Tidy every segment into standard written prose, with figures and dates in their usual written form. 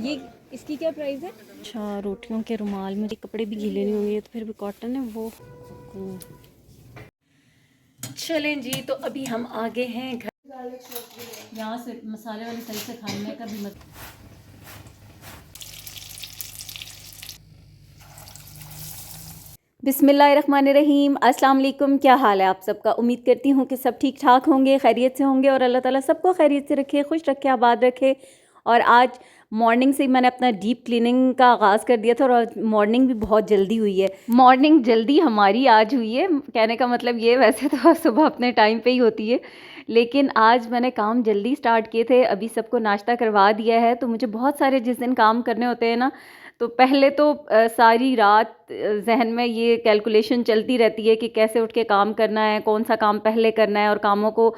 ये इसकी क्या प्राइस है? अच्छा, रोटियों के रुमाल में कपड़े भी गीले नहीं होंगे, तो फिर भी कॉटन है वो। चलें जी, तो अभी हम आ गए हैं घर। यहाँ से मसाले वाले सही से खाने का भी मत। बिस्मिल्लाहिर्रहमानिर्रहीम, अस्सलाम वालेकुम। क्या हाल है आप सबका? उम्मीद करती हूँ कि सब ठीक ठाक होंगे, खैरियत से होंगे और अल्लाह ताला सबको खैरियत से रखे, खुश रखे, आबाद रखे। और आज मॉर्निंग से ही मैंने अपना डीप क्लीनिंग का आगाज़ कर दिया था और आज मॉर्निंग भी बहुत जल्दी हुई है। मॉर्निंग जल्दी हमारी आज हुई है, कहने का मतलब ये, वैसे तो सुबह अपने टाइम पे ही होती है, लेकिन आज मैंने काम जल्दी स्टार्ट किए थे। अभी सबको नाश्ता करवा दिया है। तो मुझे बहुत सारे जिस दिन काम करने होते हैं ना, तो पहले तो सारी रात जहन में ये कैलकुलेशन चलती रहती है कि कैसे उठ के काम करना है, कौन सा काम पहले करना है, और कामों को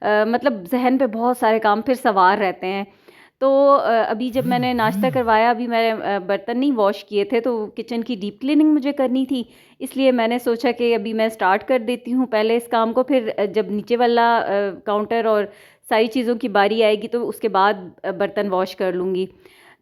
मतलब जहन पे बहुत सारे काम फिर सवार रहते हैं। तो अभी जब मैंने नाश्ता करवाया, अभी मैंने बर्तन नहीं वॉश किए थे, तो किचन की डीप क्लीनिंग मुझे करनी थी, इसलिए मैंने सोचा कि अभी मैं स्टार्ट कर देती हूँ पहले इस काम को। फिर जब नीचे वाला काउंटर और सारी चीज़ों की बारी आएगी तो उसके बाद बर्तन वॉश कर लूँगी।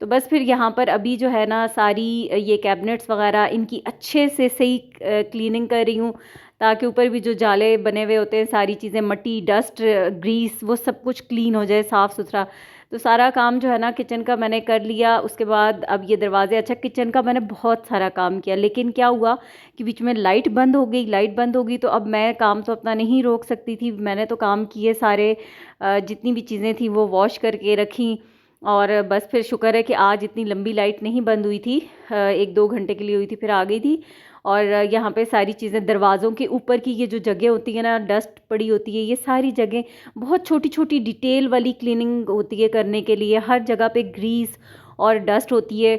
तो बस फिर यहाँ पर अभी जो है ना, सारी ये कैबिनेट्स वगैरह इनकी अच्छे से सही क्लीनिंग कर रही हूँ, ताकि ऊपर भी जो जाले बने हुए होते हैं, सारी चीज़ें, मट्टी, डस्ट, ग्रीस, वो सब कुछ क्लीन हो जाए, साफ़ सुथरा। तो सारा काम जो है ना किचन का मैंने कर लिया। उसके बाद अब ये दरवाजे, अच्छा किचन का मैंने बहुत सारा काम किया, लेकिन क्या हुआ कि बीच में लाइट बंद हो गई। लाइट बंद हो गई तो अब मैं काम तो अपना नहीं रोक सकती थी। मैंने तो काम किए सारे, जितनी भी चीज़ें थी वो वॉश करके रखी। और बस फिर शुक्र है कि आज इतनी लंबी लाइट नहीं बंद हुई थी, 1-2 घंटे के लिए हुई थी, फिर आ गई थी। और यहाँ पे सारी चीज़ें, दरवाज़ों के ऊपर की ये जो जगह होती है ना, डस्ट पड़ी होती है, ये सारी जगह बहुत छोटी छोटी डिटेल वाली क्लीनिंग होती है करने के लिए। हर जगह पे ग्रीस और डस्ट होती है।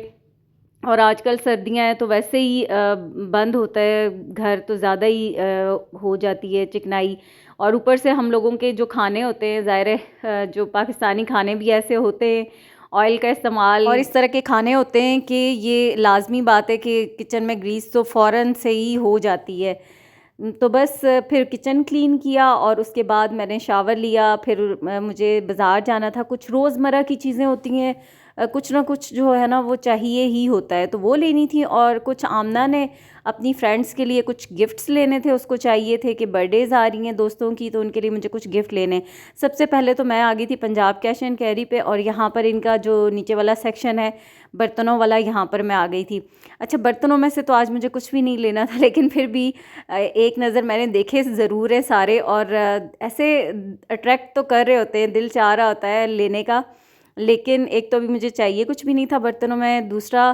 और आजकल सर्दियां हैं तो वैसे ही बंद होता है घर, तो ज़्यादा ही हो जाती है चिकनाई। और ऊपर से हम लोगों के जो खाने होते हैं, ज़ाहिर है जो पाकिस्तानी खाने भी ऐसे होते हैं, ऑयल का इस्तेमाल और इस तरह के खाने होते हैं कि ये लाजमी बात है कि किचन में ग्रीस तो फ़ौरन से ही हो जाती है। तो बस फिर किचन क्लीन किया और उसके बाद मैंने शावर लिया। फिर मुझे बाज़ार जाना था, कुछ रोज़मर्रा की चीज़ें होती हैं, कुछ ना कुछ जो है ना वो चाहिए ही होता है, तो वो लेनी थी। और कुछ आमना ने अपनी फ्रेंड्स के लिए कुछ गिफ्ट्स लेने थे, उसको चाहिए थे कि बर्थडेज़ आ रही हैं दोस्तों की, तो उनके लिए मुझे कुछ गिफ्ट लेने। सबसे पहले तो मैं आ गई थी पंजाब कैश एंड कैरी पे, और यहाँ पर इनका जो नीचे वाला सेक्शन है बर्तनों वाला, यहाँ पर मैं आ गई थी। अच्छा, बर्तनों में से तो आज मुझे कुछ भी नहीं लेना था, लेकिन फिर भी एक नज़र मैंने देखे ज़रूर है सारे, और ऐसे अट्रैक्ट तो कर रहे होते हैं, दिल चाह रहा होता है लेने का। लेकिन एक तो अभी मुझे चाहिए कुछ भी नहीं था बर्तनों में, दूसरा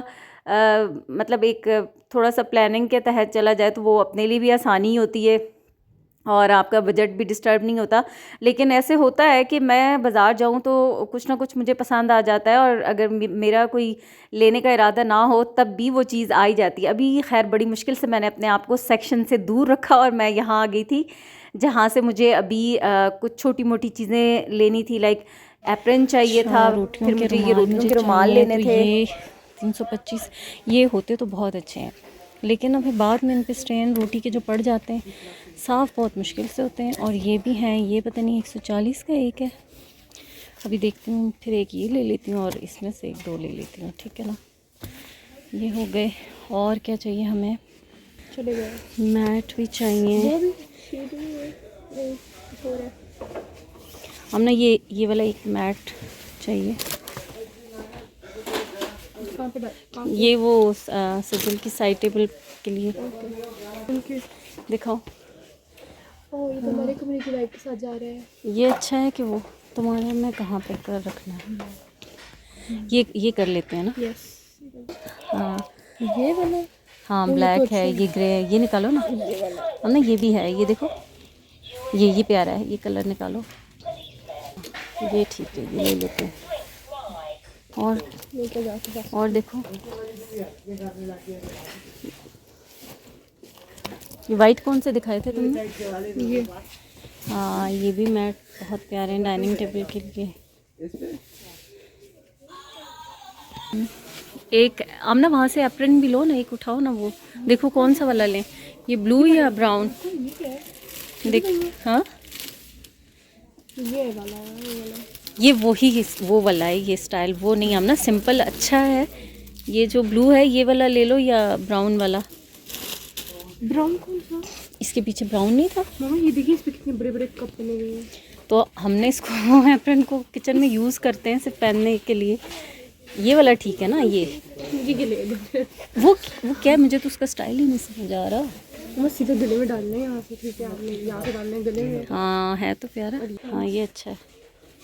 मतलब एक थोड़ा सा प्लानिंग के तहत चला जाए तो वो अपने लिए भी आसानी होती है और आपका बजट भी डिस्टर्ब नहीं होता। लेकिन ऐसे होता है कि मैं बाज़ार जाऊं तो कुछ ना कुछ मुझे पसंद आ जाता है, और अगर मेरा कोई लेने का इरादा ना हो तब भी वो चीज़ आ ही जाती है। अभी खैर बड़ी मुश्किल से मैंने अपने आप को सेक्शन से दूर रखा और मैं यहाँ आ गई थी, जहाँ से मुझे अभी कुछ छोटी मोटी चीज़ें लेनी थी, लाइक एप्रन चाहिए था, फिर मुझे ये रोटियों के रुमाल लेने थे। ये 325 ये होते तो बहुत अच्छे हैं, लेकिन अभी बाद में इन पे स्ट्रेन रोटी के जो पड़ जाते हैं, साफ़ बहुत मुश्किल से होते हैं। और ये भी हैं, ये पता नहीं 140 का एक है। अभी देखती हूँ, फिर एक ये ले लेती हूँ और इसमें से 1-2 ले लेती हूँ, ठीक है ना। ये हो गए। और क्या चाहिए हमें? चले गए मैट भी चाहिए। हम ना ये वाला एक मैट चाहिए। ये वो सजल की साइड टेबल के लिए। दिखाओ। ये तो हमारे कमरे की लाइट के साथ जा रहा है। ये अच्छा है कि वो तुम्हारे में कहाँ पे कर रखना है। ये कर लेते हैं ना। यस। हाँ, ये वाला। हाँ ब्लैक है, ये ग्रे है, ये निकालो ना। हम ना ये भी है, ये देखो, ये प्यारा है, ये कलर निकालो। ये ठीक है, ये ले लेते हैं। और देखो, ये वाइट कौन से दिखाए थे तुमने? ये। हाँ, ये भी मैट बहुत प्यारे हैं डाइनिंग टेबल के लिए। एक आमना वहाँ से एप्रन भी लो ना, एक उठाओ ना, वो देखो कौन सा वाला लें, ये ब्लू या ब्राउन? देख, हाँ ये वाला। ये वो वाला है ये स्टाइल, वो नहीं हम ना सिंपल अच्छा है। ये जो ब्लू है ये वाला ले लो या ब्राउन वाला। ब्राउन कौन सा? इसके पीछे ब्राउन नहीं था मामा ये देखिए इस पे कितने बड़े बड़े कप बने हुए हैं। तो हमने इसको एप्रन को किचन में यूज़ करते हैं सिर्फ पहनने के लिए। ये वाला ठीक है ना ये ये ले लो। वो क्या है, मुझे तो उसका स्टाइल ही नहीं समझ आ रहा। मामा सीधा गले में डालना है यहाँ से, ठीक है आपने यहाँ से डालना है गले में। हाँ है तो प्यारा। हाँ ये अच्छा है।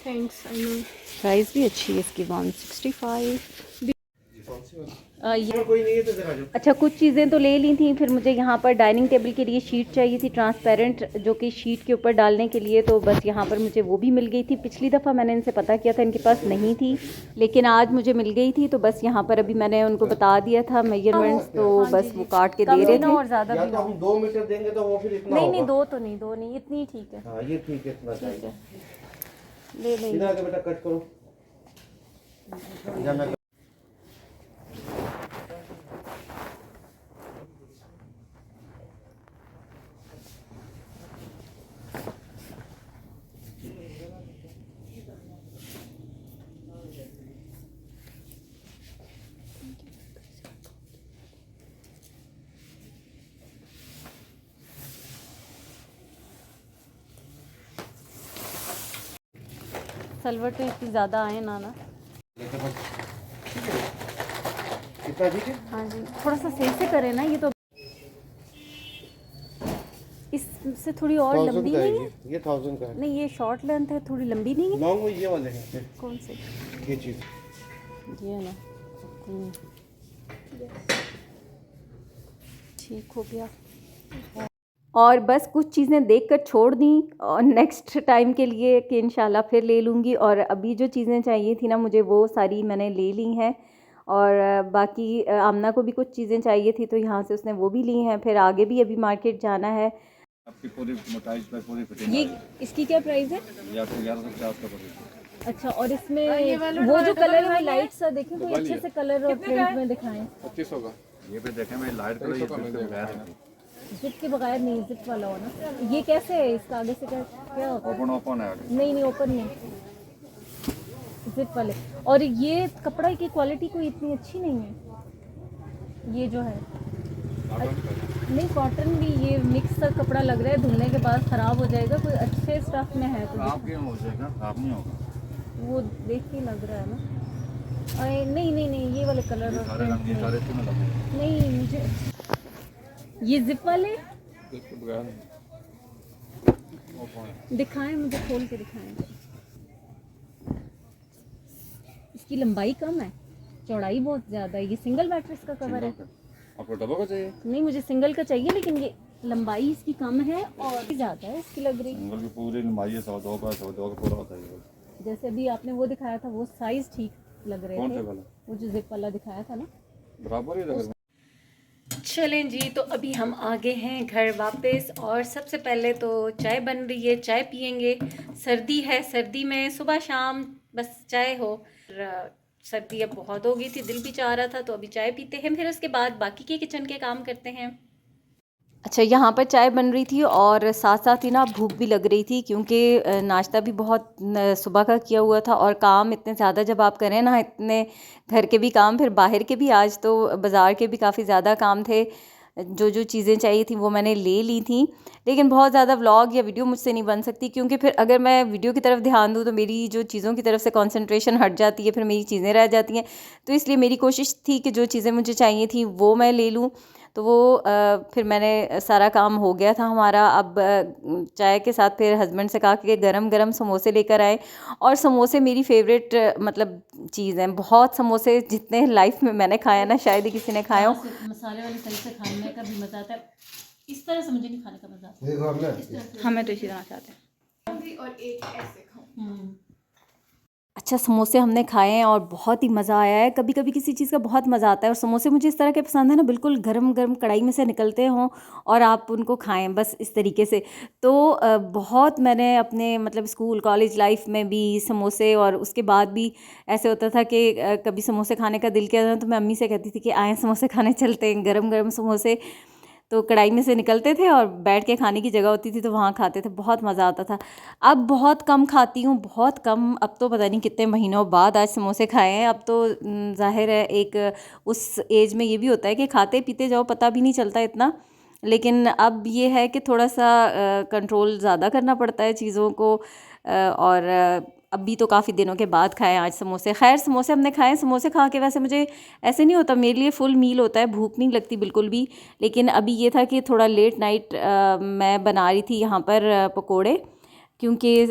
Thanks I know. प्राइस भी अच्छी है इसकी 165। ये कोई नहीं है तो जरा जो अच्छा कुछ चीज़ें तो ले ली थी। फिर मुझे यहाँ पर डाइनिंग टेबल के लिए शीट चाहिए थी ट्रांसपेरेंट, जो कि शीट के ऊपर डालने के लिए, तो बस यहाँ पर मुझे वो भी मिल गई थी। पिछली दफ़ा मैंने इनसे पता किया था इनके पास नहीं थी, लेकिन आज मुझे मिल गई थी। तो बस यहाँ पर अभी मैंने उनको बता दिया था मेजरमेंट्स, तो बस वो काट के दे रहे थे। और ज़्यादा या तो हम 2 मीटर देंगे तो वो फिर इतना नहीं होगा। दो तो नहीं, दो नहीं, इतनी ठीक है। हाँ ये ठीक है, इतना चाहिए। ले लेंगे। इधर आके बेटा कट करो। या मैं सलवर तो इतनी ज़्यादा आए ना कितना ठीक है? हाँ जी थोड़ा सा सही से करें ना। ये तो इससे थोड़ी और 1000 लंबी का है नहीं है? ये 1000 का है। नहीं ये शॉर्ट लेंथ है, थोड़ी लंबी नहीं है। लॉन्ग में ये वाले हैं। कौन से? ये चीज ये ना ठीक हो गया। और बस कुछ चीज़ें देखकर छोड़ दी और नेक्स्ट टाइम के लिए कि इंशाल्लाह फिर ले लूँगी। और अभी जो चीज़ें चाहिए थी ना मुझे वो सारी मैंने ले ली हैं। और बाकी आमना को भी कुछ चीज़ें चाहिए थी तो यहाँ से उसने वो भी ली हैं। फिर आगे भी अभी मार्केट जाना है। आपकी पूरी मोटाई पर पूरी फिटिंग ये इसकी क्या प्राइस है? ये आपको 1150 का पड़ेगा। अच्छा और इसमें वो जो कलर है लाइट सा देखें, कोई अच्छे से कलर और प्रिंट में दिखाएं। 2500 का। ये पे देखें मैं लाइट कलर ये बिल्कुल बगैर है, जिप के बगैर नहीं, जिप वाला हो ना। ये कैसे है, इसका आगे से क्या होता है? ओपन है आगे। नहीं ओपन नहीं, जिप वाले। और ये कपड़ा की क्वालिटी कोई इतनी अच्छी नहीं है ये जो है। नहीं कॉटन भी, ये मिक्स सा कपड़ा लग रहा है, धुलने के बाद ख़राब हो जाएगा। कोई अच्छे स्टफ में है तो खराब क्यों हो जाएगा? खराब नहीं होगा। वो देख के लग रहा है ना। अरे नहीं ये वाले कलर ये और सारे print रंग ये नहीं। सारे इसमें लगे नहीं मुझे ये जिप वाले बिल्कुल बगैर ओपन है। दिखाएं, मुझे खोल के दिखाएं। इसकी लंबाई कम है, चौड़ाई बहुत ज़्यादा है। ये सिंगल मैट्रेस का कवर है। आपको डबल का चाहिए? नहीं मुझे सिंगल का चाहिए, लेकिन ये लंबाई इसकी कम है और ज़्यादा है इसकी लग रही। सिंगल की पूरी लंबाई है 102 का पूरा होता है। जैसे अभी आपने वो दिखाया था वो साइज़ ठीक लग रहे कौन थे, से वाला? वो जो जिप वाला दिखाया था ना। बराबर ही लग। चलें जी, तो अभी हम आ गए हैं घर वापस। और सबसे पहले तो चाय बन रही है, चाय पियेंगे। सर्दी है, सर्दी में सुबह शाम बस चाय हो। सर्दी अब बहुत हो गई थी, दिल भी चाह रहा था, तो अभी चाय पीते हैं, फिर उसके बाद बाकी के किचन के काम करते हैं। अच्छा यहाँ पर चाय बन रही थी और साथ साथ ही ना भूख भी लग रही थी, क्योंकि नाश्ता भी बहुत सुबह का किया हुआ था और काम इतने ज़्यादा जब आप करें ना, इतने घर के भी काम फिर बाहर के भी, आज तो बाज़ार के भी काफ़ी ज़्यादा काम थे। जो चीज़ें चाहिए थी वो मैंने ले ली थी, लेकिन बहुत ज़्यादा व्लॉग या वीडियो मुझसे नहीं बन सकती, क्योंकि फिर अगर मैं वीडियो की तरफ ध्यान दूँ तो मेरी जो चीज़ों की तरफ से कंसंट्रेशन हट जाती है, फिर मेरी चीज़ें रह जाती हैं। तो इसलिए मेरी कोशिश थी कि जो चीज़ें मुझे चाहिए थी वो मैं ले लूँ। तो वो फिर मैंने सारा काम हो गया था हमारा। अब चाय के साथ फिर हस्बैंड से कहा कि गरम गरम समोसे लेकर आए। और समोसे मेरी फेवरेट मतलब चीज़ हैं। बहुत समोसे जितने लाइफ में मैंने खाया ना, शायद ही किसी ने खाया हो। मसाले वाले सही से खाने का भी मज़ा आता है, इस तरह से मुझे नहीं खाने का मज़ा आता। देखो हमने हमें तो इसी तरह चाहते हैं। और एक ऐसे खाऊं। अच्छा समोसे हमने खाए हैं और बहुत ही मज़ा आया है। कभी कभी किसी चीज़ का बहुत मज़ा आता है, और समोसे मुझे इस तरह के पसंद है ना, बिल्कुल गरम गरम कढ़ाई में से निकलते हों और आप उनको खाएं, बस इस तरीके से। तो बहुत मैंने अपने मतलब स्कूल कॉलेज लाइफ में भी समोसे, और उसके बाद भी ऐसे होता था कि कभी समोसे खाने का दिल किया था तो मैं अम्मी से कहती थी कि आएँ समोसे खाने चलते हैं, गरम गरम समोसे। तो कढ़ाई में से निकलते थे और बैठ के खाने की जगह होती थी तो वहाँ खाते थे, बहुत मज़ा आता था। अब बहुत कम खाती हूँ, बहुत कम। अब तो पता नहीं कितने महीनों बाद आज समोसे खाए हैं। अब तो ज़ाहिर है एक उस एज में ये भी होता है कि खाते पीते जाओ, पता भी नहीं चलता इतना। लेकिन अब ये है कि थोड़ा सा कंट्रोल ज़्यादा करना पड़ता है चीज़ों को। और अभी तो काफ़ी दिनों के बाद खाए आज समोसे। खैर समोसे हमने खाए। समोसे खा के वैसे मुझे ऐसे नहीं होता, मेरे लिए फुल मील होता है, भूख नहीं लगती बिल्कुल भी। लेकिन अभी ये था कि थोड़ा लेट नाइट मैं बना रही थी यहाँ पर पकोड़े, क्योंकि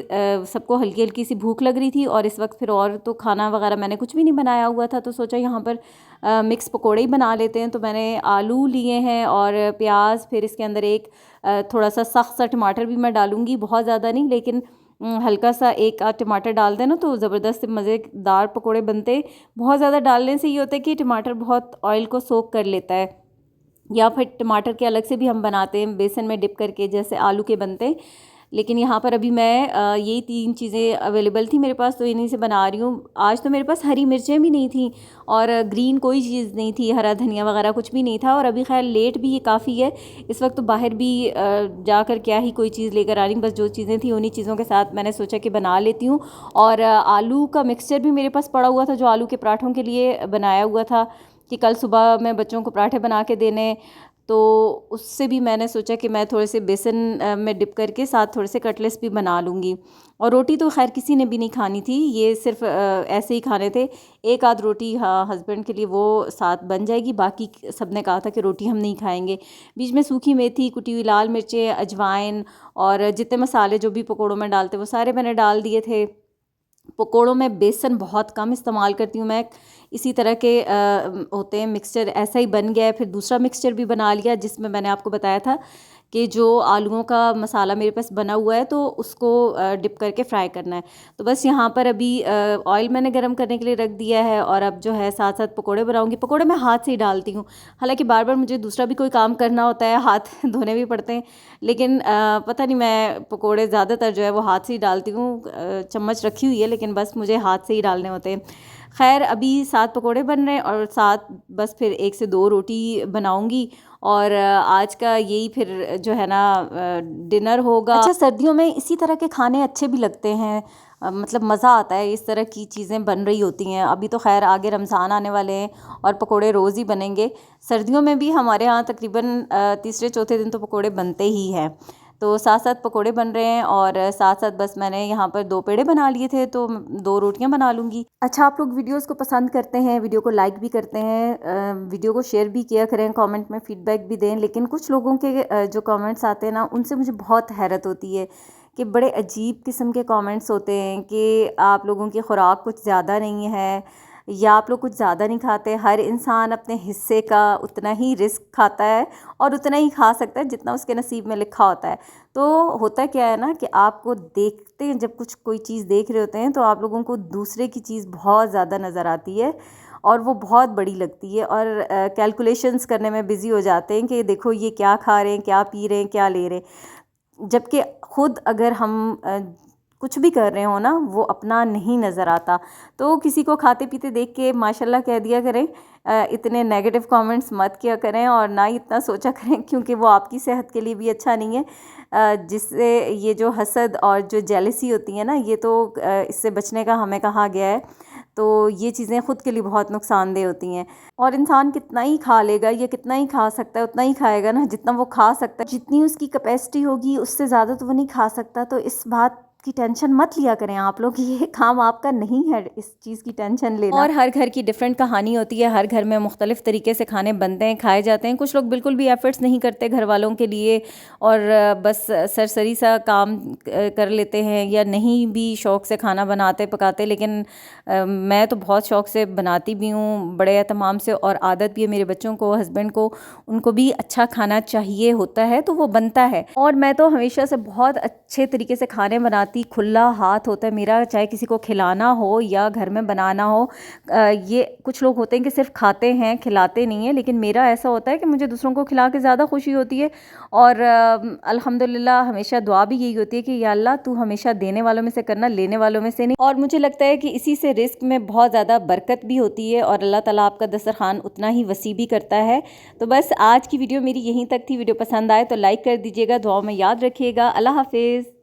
सबको हल्की हल्की सी भूख लग रही थी और इस वक्त फिर और तो खाना वगैरह मैंने कुछ भी नहीं बनाया हुआ था, तो सोचा यहाँ पर मिक्स पकोड़े ही बना लेते हैं। तो मैंने आलू लिए हैं और प्याज, फिर इसके अंदर एक थोड़ा सा सख्त सा टमाटर भी मैं डालूँगी, बहुत ज़्यादा नहीं, लेकिन हल्का सा एक आध टमाटर डाल देना तो ज़बरदस्त मज़ेदार पकोड़े बनते। बहुत ज़्यादा डालने से ये होता है कि टमाटर बहुत ऑयल को सोक कर लेता है, या फिर टमाटर के अलग से भी हम बनाते हैं बेसन में डिप करके, जैसे आलू के बनते हैं। लेकिन यहाँ पर अभी मैं यही 3 चीज़ें अवेलेबल थी मेरे पास, तो इन्हीं से बना रही हूँ। आज तो मेरे पास हरी मिर्चें भी नहीं थी और ग्रीन कोई चीज़ नहीं थी, हरा धनिया वगैरह कुछ भी नहीं था। और अभी खैर लेट भी ये काफ़ी है, इस वक्त तो बाहर भी जाकर क्या ही कोई चीज़ लेकर आ रही हूँ, बस जो चीज़ें थी उन्हीं चीज़ों के साथ मैंने सोचा कि बना लेती हूँ। और आलू का मिक्सचर भी मेरे पास पड़ा हुआ था, जो आलू के पराठों के लिए बनाया हुआ था कि कल सुबह मैं बच्चों को पराठे बना के देने, तो उससे भी मैंने सोचा कि मैं थोड़े से बेसन में डिप करके साथ थोड़े से कटलेट्स भी बना लूँगी। और रोटी तो खैर किसी ने भी नहीं खानी थी, ये सिर्फ ऐसे ही खाने थे। एक आध रोटी हाँ हस्बैंड के लिए वो साथ बन जाएगी, बाकी सब ने कहा था कि रोटी हम नहीं खाएंगे। बीच में सूखी मेथी, कुटी हुई लाल मिर्चें, अजवाइन और जितने मसाले जो भी पकौड़ों में डालते वो सारे मैंने डाल दिए थे। पकोड़ों में बेसन बहुत कम इस्तेमाल करती हूँ मैं, इसी तरह के होते हैं मिक्सचर, ऐसा ही बन गया है। फिर दूसरा मिक्सचर भी बना लिया जिसमें मैंने आपको बताया था कि जो आलूओं का मसाला मेरे पास बना हुआ है तो उसको डिप करके फ्राई करना है। तो बस यहाँ पर अभी ऑयल मैंने गरम करने के लिए रख दिया है और अब जो है साथ साथ पकोड़े बनाऊँगी। पकोड़े मैं हाथ से ही डालती हूँ, हालांकि बार बार मुझे दूसरा भी कोई काम करना होता है, हाथ धोने भी पड़ते हैं, लेकिन पता नहीं मैं पकोड़े ज़्यादातर जो है वो हाथ से ही डालती हूँ। चम्मच रखी हुई है लेकिन बस मुझे हाथ से ही डालने होते हैं। खैर अभी 7 पकोड़े बन रहे हैं और साथ बस फिर 1 से 2 रोटी बनाऊंगी और आज का यही फिर जो है ना डिनर होगा। अच्छा सर्दियों में इसी तरह के खाने अच्छे भी लगते हैं, मतलब मज़ा आता है, इस तरह की चीज़ें बन रही होती हैं। अभी तो खैर आगे रमज़ान आने वाले हैं और पकोड़े रोज़ ही बनेंगे। सर्दियों में भी हमारे यहाँ तकरीबन तीसरे चौथे दिन तो पकोड़े बनते ही हैं। तो साथ साथ पकोड़े बन रहे हैं और साथ साथ बस मैंने यहाँ पर 2 पेड़े बना लिए थे तो 2 रोटियाँ बना लूँगी। अच्छा आप लोग वीडियोस को पसंद करते हैं, वीडियो को लाइक भी करते हैं, वीडियो को शेयर भी किया करें, कमेंट में फीडबैक भी दें। लेकिन कुछ लोगों के जो कमेंट्स आते हैं ना, उनसे मुझे बहुत हैरत होती है कि बड़े अजीब किस्म के कमेंट्स होते हैं कि आप लोगों की खुराक कुछ ज़्यादा नहीं है या आप लोग कुछ ज़्यादा नहीं खाते। हर इंसान अपने हिस्से का उतना ही रिस्क खाता है और उतना ही खा सकता है जितना उसके नसीब में लिखा होता है। तो होता क्या है ना कि आपको देखते हैं, जब कुछ कोई चीज़ देख रहे होते हैं तो आप लोगों को दूसरे की चीज़ बहुत ज़्यादा नज़र आती है और वो बहुत बड़ी लगती है और कैलकुलेशंस करने में बिज़ी हो जाते हैं कि देखो ये क्या खा रहे हैं, क्या पी रहे हैं, क्या ले रहे हैं। जबकि ख़ुद अगर हम कुछ भी कर रहे हो ना वो अपना नहीं नज़र आता। तो किसी को खाते पीते देख के माशाल्लाह कह दिया करें, इतने नेगेटिव कमेंट्स मत किया करें और ना ही इतना सोचा करें, क्योंकि वो आपकी सेहत के लिए भी अच्छा नहीं है। जिससे ये जो हसद और जो जेलसी होती है ना, ये तो इससे बचने का हमें कहा गया है। तो ये चीज़ें ख़ुद के लिए बहुत नुकसानदेह होती हैं और इंसान कितना ही खा लेगा, ये कितना ही खा सकता है, उतना ही खाएगा ना जितना वो खा सकता है। जितनी उसकी कैपेसिटी होगी उससे ज़्यादा तो वो नहीं खा सकता। तो इस बात की टेंशन मत लिया करें आप लोग, ये काम आपका नहीं है इस चीज़ की टेंशन लेना। और हर घर की डिफरेंट कहानी होती है, हर घर में मुख्तलिफ तरीके से खाने बनते हैं, खाए जाते हैं। कुछ लोग बिल्कुल भी एफर्ट्स नहीं करते घर वालों के लिए और बस सरसरी सा काम कर लेते हैं या नहीं भी शौक़ से खाना बनाते पकाते। लेकिन मैं तो बहुत शौक़ से बनाती भी हूँ, बड़े एहतमाम से, और आदत भी है मेरे बच्चों को, हस्बैंड को, उनको भी अच्छा खाना चाहिए होता है तो वो बनता है। और मैं तो हमेशा से बहुत अच्छे तरीके से खाने बनाती आती, खुला हाथ होता है मेरा, चाहे किसी को खिलाना हो या घर में बनाना हो। ये कुछ लोग होते हैं कि सिर्फ खाते हैं, खिलाते नहीं हैं, लेकिन मेरा ऐसा होता है कि मुझे दूसरों को खिला के ज़्यादा खुशी होती है। और अल्हम्दुलिल्लाह हमेशा दुआ भी यही होती है कि या अल्लाह तू हमेशा देने वालों में से करना, लेने वालों में से नहीं। और मुझे लगता है कि इसी से रिस्क में बहुत ज़्यादा बरकत भी होती है और अल्लाह ताला आपका दस्तरखान उतना ही वसी भी करता है। तो बस आज की वीडियो मेरी यहीं तक थी। वीडियो पसंद आए तो लाइक कर दीजिएगा, दुआओं में याद रखिएगा। अल्लाह हाफिज़।